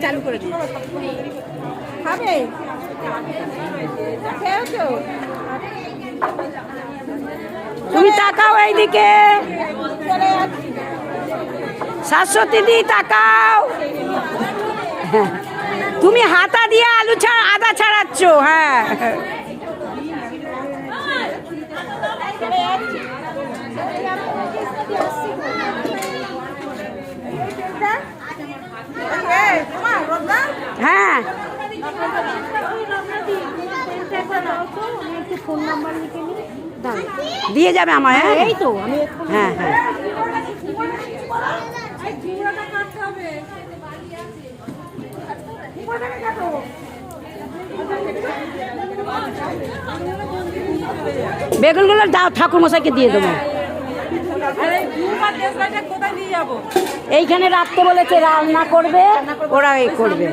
চালু করে দিই খাবে খেয়েও কেউ তুমি তাকাও এইদিকে শাশ্বতী দি তাকাও তুমি হাতা দিয়ে আলু ছাড়া আদা ছাড়াচ্ছ হ্যাঁ হ্যাঁ ফোন নাম্বার লিখে নিই দিয়ে যাবে আমায় হ্যাঁ এই তো আমি হ্যাঁ হ্যাঁ বেগুনগুলো দাও ঠাকুর মশাইকে দিয়ে দেবো এইখানে রাখতে বলেছে রান্না করবে ওরা এই করবে